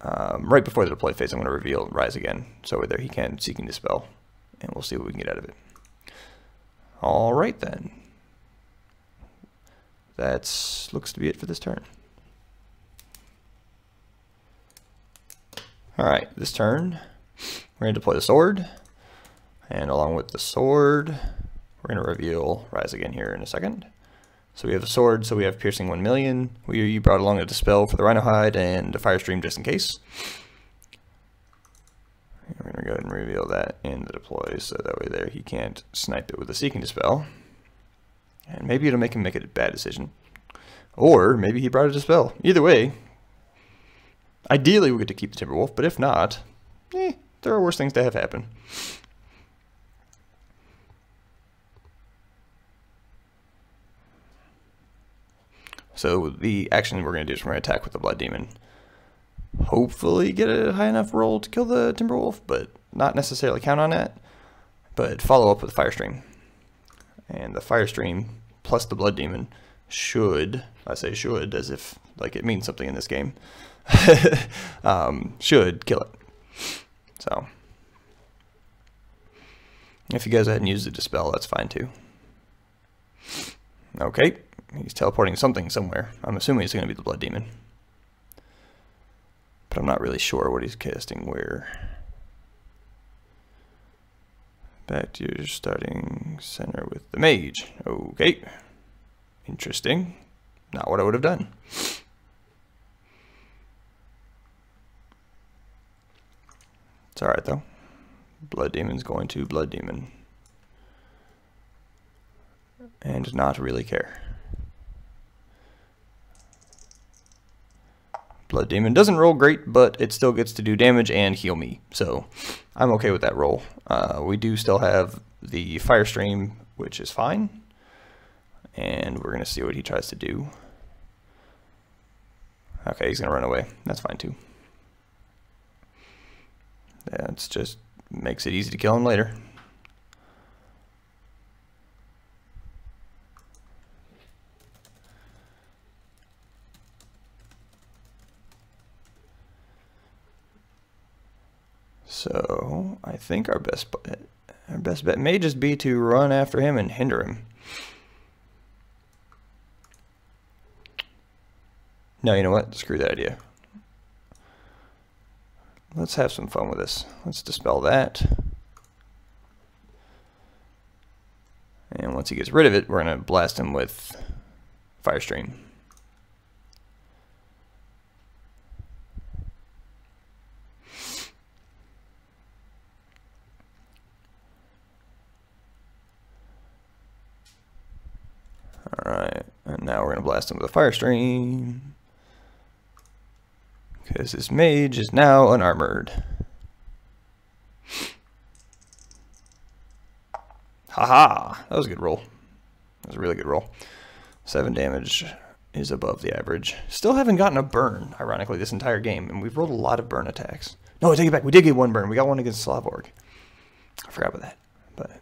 Right before the deploy phase I'm gonna reveal rise again, so there he can Seeking Dispel. And we'll see what we can get out of it. Alright then. That looks to be it for this turn. Alright, this turn, we're going to deploy the sword. And along with the sword, we're going to reveal Rise Again here in a second. So we have the sword, so we have Piercing 1 million. We brought along a Dispel for the Rhino Hide and a Fire Stream just in case. And we're going to go ahead and reveal that in the deploy, so that way there he can't snipe it with a Seeking Dispel. And maybe it'll make him make a bad decision. Or maybe he brought a Dispel. Either way, ideally we'll get to keep the Timberwolf, but if not, there are worse things to have happen. So the action we're going to do is we're going to attack with the Blood Demon. Hopefully get a high enough roll to kill the Timberwolf, but not necessarily count on that. But follow up with Fire Stream. And the Fire Stream plus the Blood Demon should, I say should as if like it means something in this game, should kill it. So if you guys go ahead and use the Dispel, that's fine too. Okay, he's teleporting something somewhere. I'm assuming it's going to be the Blood Demon, but I'm not really sure what he's casting where. Back to your starting center with the Mage. Okay. Interesting. Not what I would have done. It's alright though. Blood Demon's going to Blood Demon. And not really care. Blood Demon doesn't roll great, but it still gets to do damage and heal me. So I'm okay with that roll. We do still have the Fire Stream, which is fine. And we're going to see what he tries to do. Okay, he's going to run away. That's fine too. That's just makes it easy to kill him later. So I think our best bet may just be to run after him and hinder him. No, you know what? Screw that idea. Let's have some fun with this. Let's dispel that. And once he gets rid of it, we're going to blast him with Fire Stream. Now we're going to blast him with a fire stream. Because this mage is now unarmored. Haha! That was a good roll. That was a really good roll. 7 damage is above the average. Still haven't gotten a burn, ironically, this entire game. And we've rolled a lot of burn attacks. No, I take it back. We did get 1 burn. We got one against Slavorg. I forgot about that. But...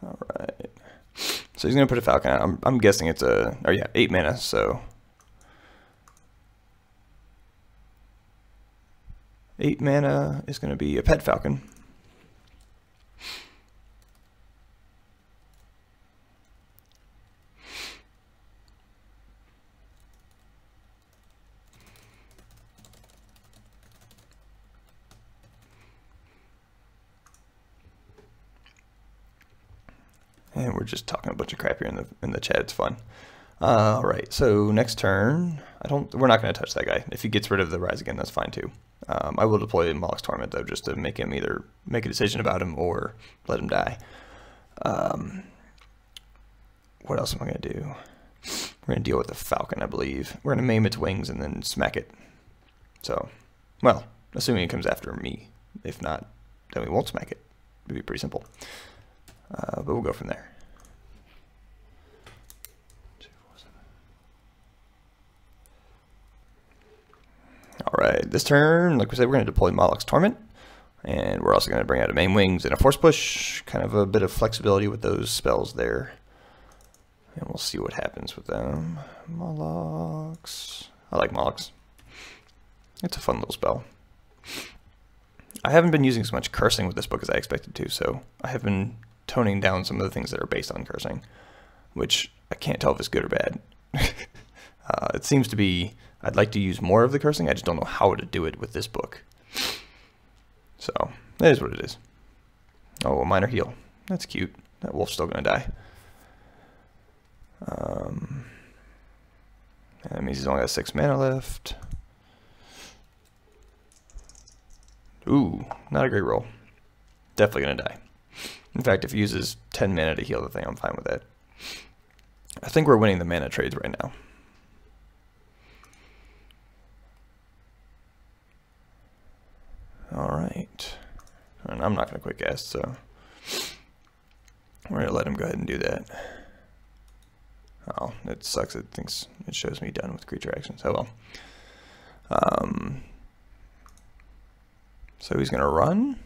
Alright. So he's going to put a falcon out. I'm guessing it's a... Oh yeah, 8 mana, so... 8 mana is going to be a pet falcon. And we're just talking a bunch of crap here in the chat. It's fun. All right. So next turn, we're not going to touch that guy. If he gets rid of the rise again, that's fine too. I will deploy Moloch's Torment though, just to make him either make a decision about him or let him die. What else am I going to do? We're going to deal with the falcon, I believe. We're going to maim its wings and then smack it. So, well, assuming it comes after me. If not, then we won't smack it. It'd be pretty simple. But we'll go from there. Alright, this turn, like we said, we're going to deploy Moloch's Torment. And we're also going to bring out a main wings and a force push. Kind of a bit of flexibility with those spells there. And we'll see what happens with them. Moloch's. I like Moloch's. It's a fun little spell. I haven't been using as much cursing with this book as I expected to, so I have been toning down some of the things that are based on cursing, which I can't tell if it's good or bad. It seems to be, I'd like to use more of the cursing, I just don't know how to do it with this book. So, that is what it is. Oh, a minor heal. That's cute. That wolf's still going to die. That means he's only got 6 mana left. Ooh, not a great roll. Definitely going to die. In fact, if he uses 10 mana to heal the thing, I'm fine with that. I think we're winning the mana trades right now. Alright. And I'm not going to quick cast, so we're going to let him go ahead and do that. Oh, it sucks. It thinks it shows me done with creature actions. Oh well. So he's going to run.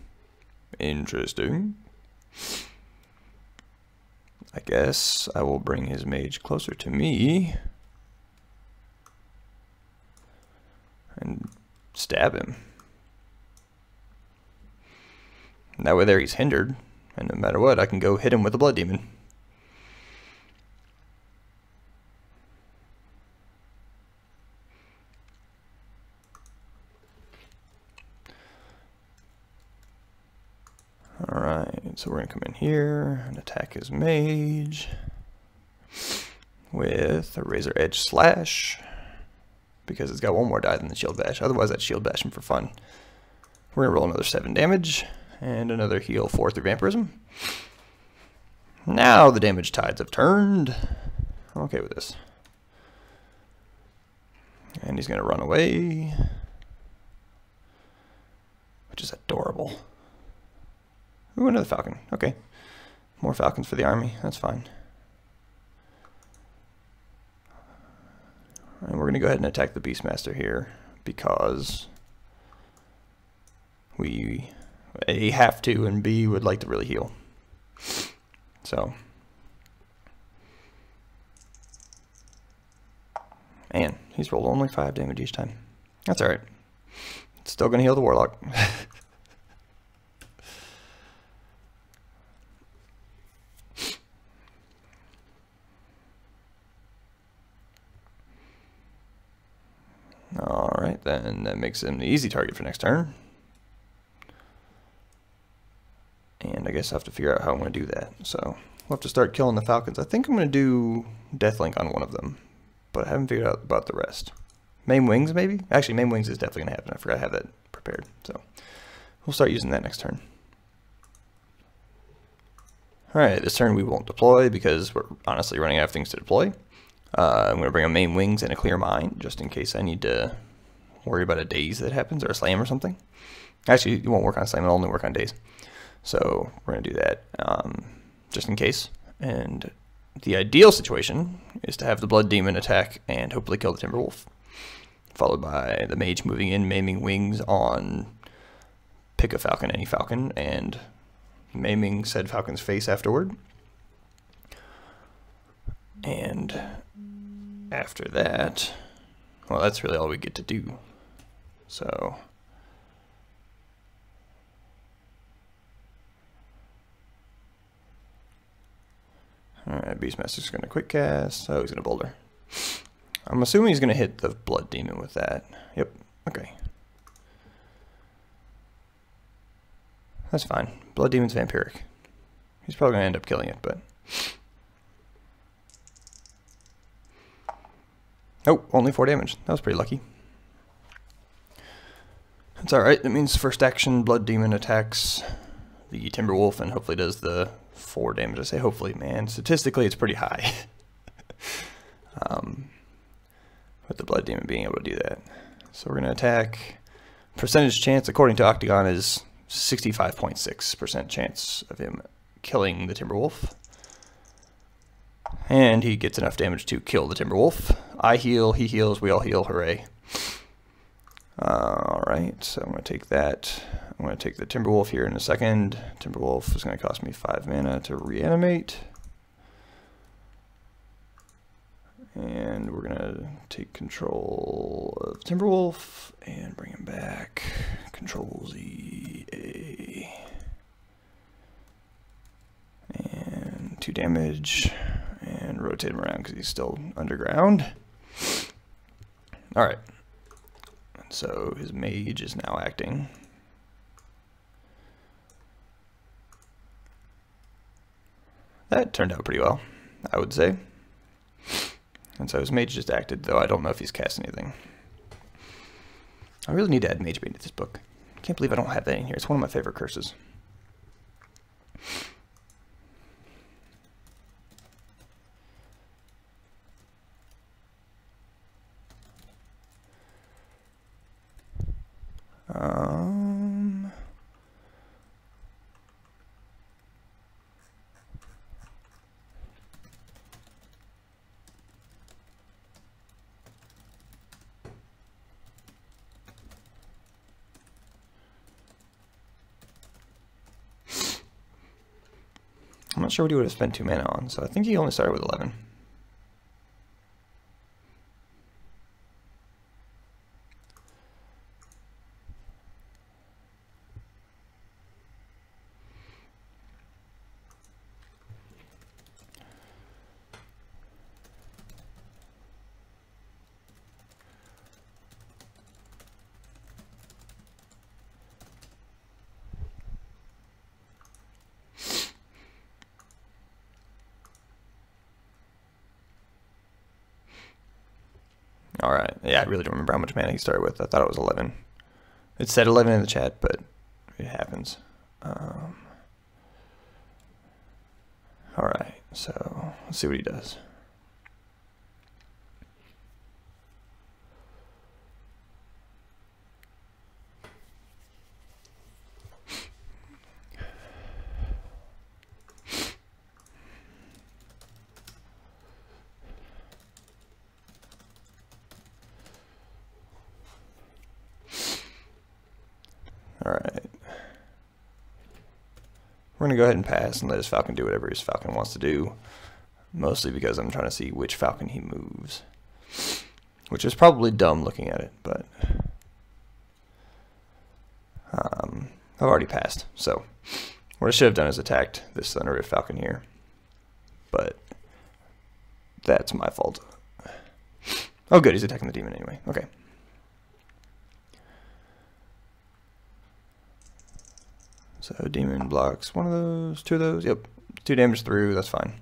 Interesting. I guess I will bring his mage closer to me and stab him. And that way there he's hindered, and no matter what, I can go hit him with a blood demon. Alright, so we're going to come in here and attack his mage with a Razor Edge Slash, because it's got 1 more die than the Shield Bash. Otherwise, I'd Shield Bash him for fun. We're going to roll another 7 damage and another heal 4 through Vampirism. Now the damage tides have turned. I'm okay with this. And he's going to run away, which is adorable. Ooh, another falcon. Okay. More falcons for the army. That's fine. And we're going to go ahead and attack the Beastmaster here because we A, have to, and B, would like to really heal. So. Man, he's rolled only 5 damage each time. That's alright. Still going to heal the Warlock. Alright, then that makes him the easy target for next turn. And I guess I have to figure out how I'm going to do that. So we'll have to start killing the falcons. I think I'm going to do Deathlink on one of them, but I haven't figured out about the rest. Maim Wings, maybe? Actually, Maim Wings is definitely going to happen. I forgot I have that prepared. So we'll start using that next turn. Alright, this turn we won't deploy because we're honestly running out of things to deploy. I'm going to bring a Maim Wings and a Clear Mind just in case I need to worry about a daze that happens or a slam or something. Actually, it won't work on slam, it'll only work on daze. So we're going to do that just in case. And the ideal situation is to have the Blood Demon attack and hopefully kill the Timberwolf, followed by the Mage moving in, maiming Wings on pick a falcon, any falcon, and maiming said falcon's face afterward. And after that, well, that's really all we get to do. So alright, Beastmaster's going to quick cast. Oh, he's going to boulder. I'm assuming he's going to hit the Blood Demon with that. Yep, okay. That's fine. Blood Demon's vampiric. He's probably going to end up killing it, but... Oh, only 4 damage. That was pretty lucky. That's alright. That means first action, Blood Demon attacks the Timberwolf and hopefully does the 4 damage. I say hopefully, man. Statistically, it's pretty high. With the Blood Demon being able to do that. So we're going to attack. Percentage chance, according to Octagon, is 65.6% chance of him killing the Timberwolf. And he gets enough damage to kill the Timberwolf. I heal, he heals, we all heal, hooray. Alright, so I'm going to take that. I'm going to take the Timberwolf here in a second. Timberwolf is going to cost me 5 mana to reanimate. And we're going to take control of Timberwolf and bring him back. Control Z, A. And 2 damage. And rotate him around because he's still underground. Alright. So his mage is now acting. That turned out pretty well, I would say. And so his mage just acted, though I don't know if he's cast anything. I really need to add Mage Bane to this book. I can't believe I don't have that in here. It's one of my favorite curses. I'm not sure what he would have spent 2 mana on, so I think he only started with 11. Alright, yeah, I really don't remember how much mana he started with. I thought it was 11. It said 11 in the chat, but it happens. Alright, so let's see what he does. Alright. We're going to go ahead and pass and let his falcon do whatever his falcon wants to do. Mostly because I'm trying to see which falcon he moves. Which is probably dumb looking at it, but... I've already passed, so... What I should have done is attacked this Thunder Rift falcon here. But... That's my fault. Oh good, he's attacking the demon anyway. Okay. So demon blocks one of those, two of those. Yep, 2 damage through. That's fine.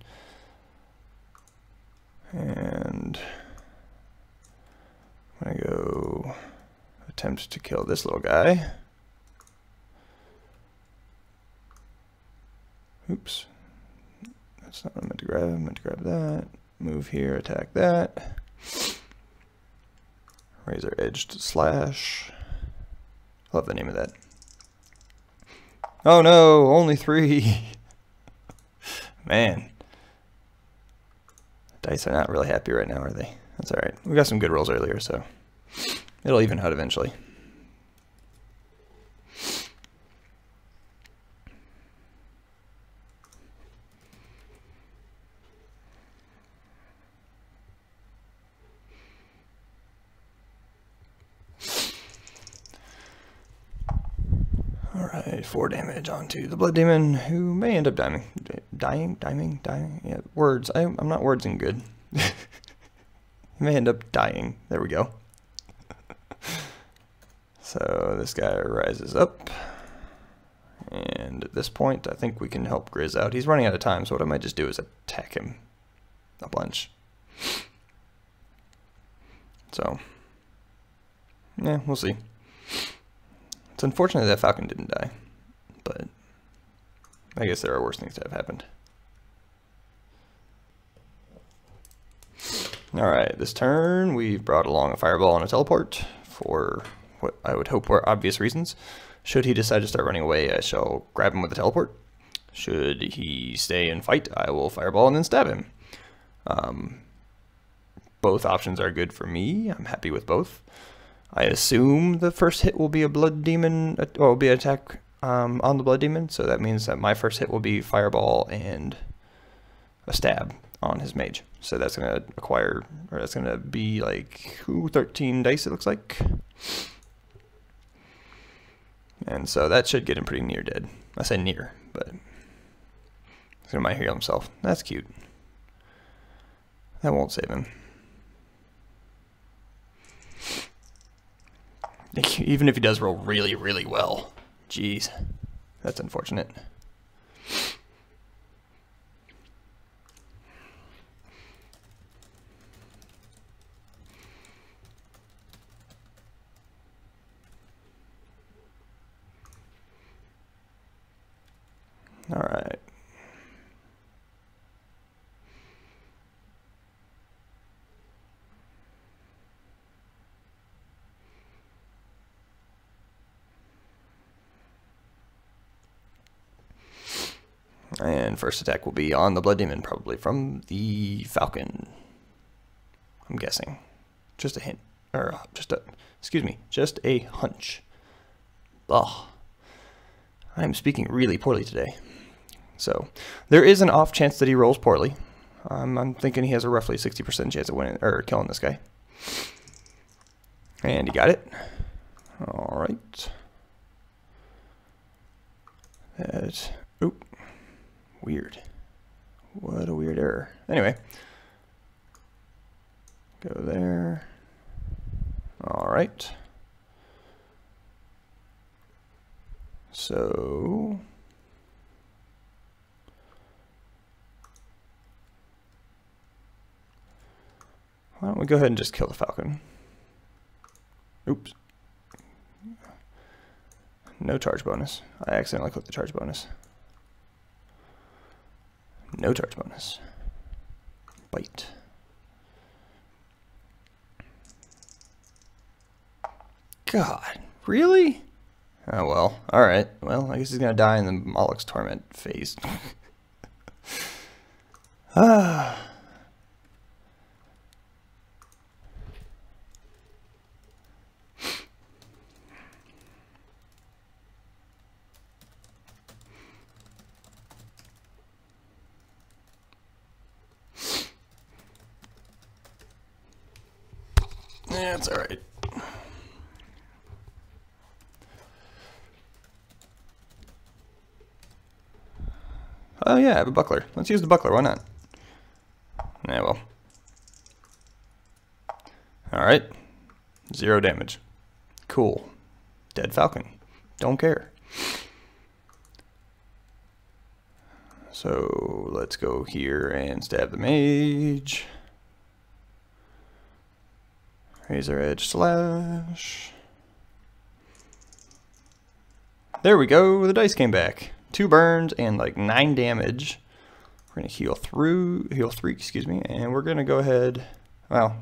And I'm gonna go attempt to kill this little guy. Oops, that's not what I meant to grab. I meant to grab that. Move here, attack that. Razor edged slash. Love the name of that. Oh no, only 3. Man. Dice are not really happy right now, are they? That's alright. We got some good rolls earlier, so it'll even out eventually. Alright, 4 damage onto the blood demon, who may end up dying. Dying? Yeah, words. I'm not wordsing good. He may end up dying. There we go. So this guy rises up. And at this point, I think we can help Grizz out. He's running out of time, so what I might just do is attack him a bunch. So, yeah, we'll see. It's unfortunate that Falcon didn't die, but I guess there are worse things that have happened. Alright, this turn we've brought along a fireball and a teleport for what I would hope were obvious reasons. Should he decide to start running away, I shall grab him with a teleport. Should he stay and fight, I will fireball and then stab him. Both options are good for me. I'm happy with both. I assume the first hit will be a blood demon, or will be an attack on the blood demon, so that means that my first hit will be fireball and a stab on his mage. So that's going to acquire, or that's going to be like 13 dice, it looks like. And so that should get him pretty near dead. I say near, but he might heal himself. That's cute. That won't save him. Even if he does roll really, really well. Jeez. That's unfortunate. All right. And first attack will be on the blood demon, probably from the falcon. I'm guessing. Just a hint. Or just a hunch. Ugh. I'm speaking really poorly today. So, there is an off chance that he rolls poorly. I'm thinking he has a roughly 60% chance of winning, or killing this guy. And he got it. Alright. Oop. Weird. What a weird error. Anyway. Go there. Alright. So... why don't we go ahead and just kill the falcon? Oops. No charge bonus. I accidentally clicked the charge bonus. No charge bonus. Bite. God, really? Oh well, alright. Well, I guess he's gonna die in the Moloch's Torment phase. Ah. Yeah, it's alright. Oh yeah, I have a buckler. Let's use the buckler, why not? Yeah, well. Alright. 0 damage. Cool. Dead falcon. Don't care. So let's go here and stab the mage. Razor edge slash. There we go, the dice came back. 2 burns and like 9 damage. We're gonna heal 3, excuse me, and we're gonna go ahead, well,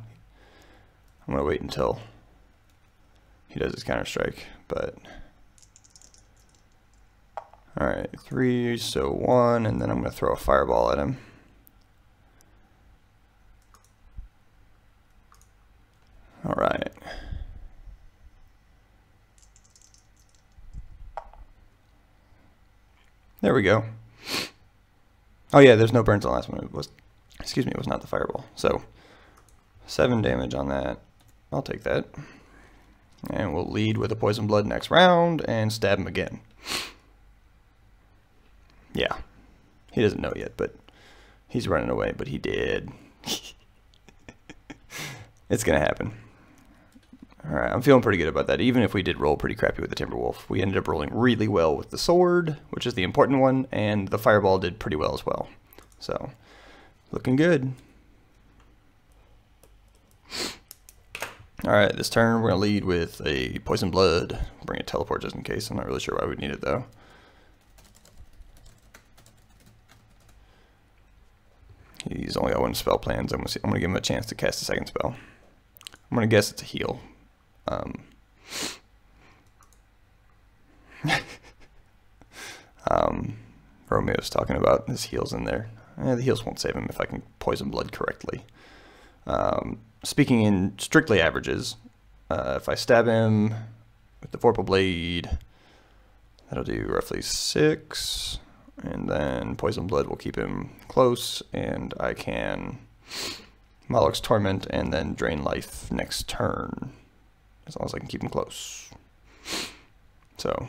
I'm gonna wait until he does his counter strike, but alright, 3, so 1, and then I'm gonna throw a fireball at him. Alright. There we go. Oh yeah, there's no burns on the last one. It was, excuse me, it was not the fireball. So 7 damage on that. I'll take that. And we'll lead with a poison blood next round and stab him again. Yeah. He doesn't know yet, but he's running away, but he did. It's gonna happen. Alright, I'm feeling pretty good about that. Even if we did roll pretty crappy with the Timberwolf, we ended up rolling really well with the sword, which is the important one, and the fireball did pretty well as well. So, looking good. Alright, this turn we're going to lead with a Poison Blood. Bring a teleport just in case. I'm not really sure why we'd need it though. He's only got 1 spell plans. I'm going to give him a chance to cast a second spell. I'm going to guess it's a heal. Romeo's talking about his heals in there. The heals won't save him if I can Poison Blood correctly. Speaking in strictly averages, if I stab him with the Vorpal Blade, that'll do roughly 6, and then Poison Blood will keep him close, and I can Malok's Torment and then Drain Life next turn, as long as I can keep him close. So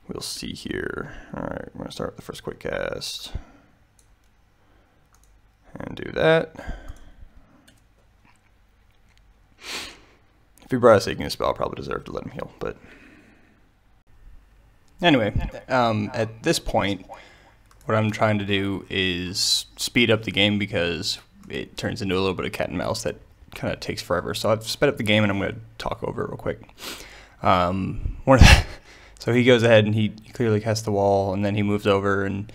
we'll see here. Alright, we're going to start with the first quick cast and do that. If he brought a Seeking spell, I'll probably deserve to let him heal, but anyway, at this point, what I'm trying to do is speed up the game because it turns into a little bit of cat and mouse that kind of takes forever. So I've sped up the game and I'm going to talk over it real quick. So he goes ahead and he clearly casts the wall, and then he moves over and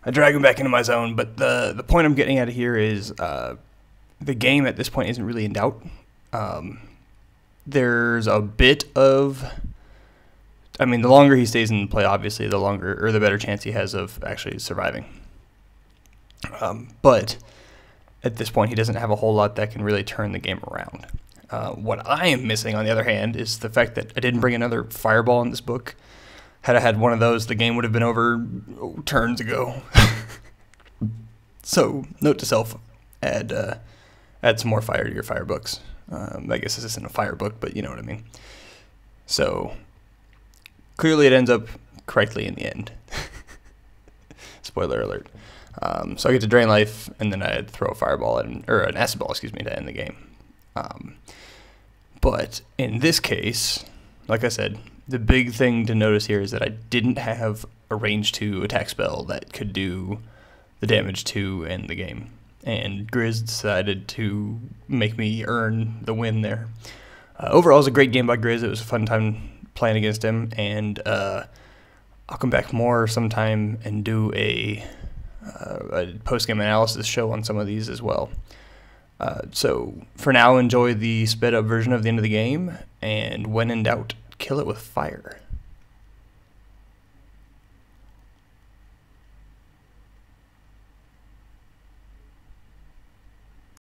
I drag him back into my zone. But the point I'm getting at here is the game at this point isn't really in doubt. There's a bit of, I mean, the longer he stays in play, obviously, the longer or the better chance he has of actually surviving. But at this point, he doesn't have a whole lot that can really turn the game around. What I am missing, on the other hand, is the fact that I didn't bring another fireball in this book. Had I had one of those, the game would have been over turns ago. So, note to self, add some more fire to your fire books. I guess this isn't a fire book, but you know what I mean. So, clearly it ends up correctly in the end. Spoiler alert. So I get to Drain Life, and then I throw a fireball at or an acid ball, excuse me, to end the game. But in this case, like I said, the big thing to notice here is that I didn't have a range 2 attack spell that could do the damage to end the game. And Grizz decided to make me earn the win there. Overall, it was a great game by Grizz. It was a fun time playing against him, and I'll come back more sometime and do a post-game analysis show on some of these as well. So for now, enjoy the sped up version of the end of the game, and when in doubt, kill it with fire.